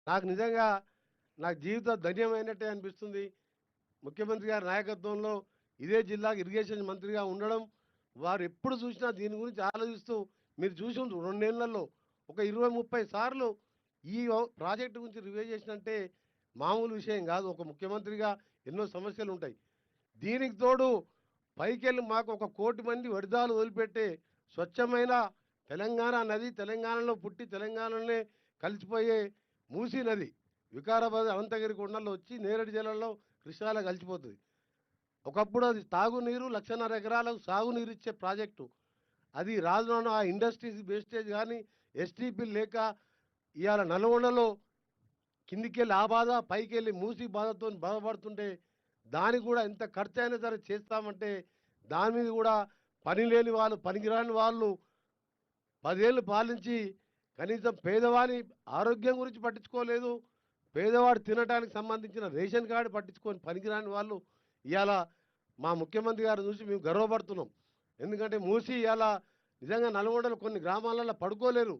నాకు నిజంగా నా జీవితం ధన్యమైనట్టే అనిపిస్తుంది. ముఖ్యమంత్రి గారి నాయకత్వంలో ఇదే జిల్లాకి ఇరిగేషన్ మంత్రిగా ఉండడం, వారు ఎప్పుడు చూసినా దీని గురించి ఆలోచిస్తూ మీరు చూసుండ్రు 2 నెలల్లో ఒక 20, 30 సార్లు ఈ ప్రాజెక్ట్ గురించి రివ్యూ చేసినంటే మామూలు విషయం కాదు. ఒక ముఖ్యమంత్రిగా ఎన్నో సమస్యలుంటాయి. దీనికి తోడు పైకెళ్ళి మాకు 1,00,00,000 మంది వడిదాలు వదిలిపెట్టే స్వచ్ఛమైన తెలంగాణ నది, తెలంగాణలో పుట్టి తెలంగాణలోనే కలిసిపోయే మూసీ నది వికారాబాద్ అనంతగిరి కొండల్లో వచ్చి నేరేడు జలాల్లో కృష్ణాలో కలిసిపోతుంది. ఒకప్పుడు అది తాగునీరు 1,50,000 ఎకరాలకు సాగునీరు ఇచ్చే ప్రాజెక్టు. అది రాజును ఆ ఇండస్ట్రీస్ వేస్టేజ్ కానీ ఎస్టీపీలు లేక ఇవాళ నల్గొండలో కిందికెళ్ళి ఆ బాధ, పైకెళ్ళి మూసి బాధతో బాధపడుతుంటే దానికి కూడా ఎంత ఖర్చు అయినా సరే చేస్తామంటే దాని మీద కూడా పని లేని వాళ్ళు, పనికిరాని వాళ్ళు 10 ఏళ్ళు పాలించి కనీసం పేదవాని ఆరోగ్యం గురించి పట్టించుకోలేదు. పేదవాడు తినడానికి సంబంధించిన రేషన్ కార్డు పట్టించుకొని పనికిరాని వాళ్ళు ఇవాళ మా ముఖ్యమంత్రి గారిని చూసి మేము గర్వపడుతున్నాం. ఎందుకంటే మూసి ఇవాళ నిజంగా నల్గొండలో కొన్ని గ్రామాలలో పడుకోలేరు.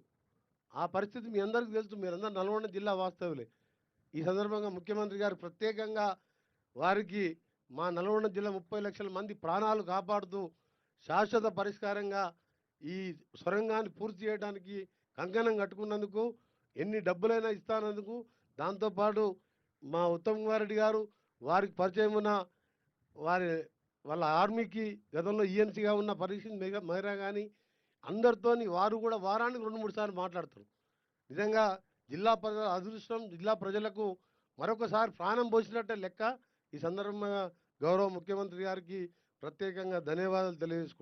ఆ పరిస్థితి మీ అందరికీ తెలుసు. మీరందరూ నల్గొండ జిల్లా వాస్తవులే. ఈ సందర్భంగా ముఖ్యమంత్రి గారు ప్రత్యేకంగా వారికి మా నల్గొండ జిల్లా 30 లక్షల మంది ప్రాణాలు కాపాడుతూ శాశ్వత పరిష్కారంగా ఈ సొరంగాన్ని పూర్తి చేయడానికి కంకణం కట్టుకున్నందుకు, ఎన్ని డబ్బులైనా ఇస్తానందుకు, దాంతోపాటు మా ఉత్తమ్ కుమార్ రెడ్డి గారు వారికి పరిచయం ఉన్న వారి వాళ్ళ ఆర్మీకి గతంలో ఈఎన్సీగా ఉన్న పరీక్ష మైరా కానీ అందరితోని వారు కూడా వారానికి 2, 3 సార్లు మాట్లాడతారు. నిజంగా జిల్లా ప్రజల అదృష్టం, జిల్లా ప్రజలకు మరొకసారి ప్రాణం పోసినట్టే లెక్క. ఈ సందర్భంగా గౌరవ ముఖ్యమంత్రి గారికి ప్రత్యేకంగా ధన్యవాదాలు తెలియజేసుకుంటున్నాను.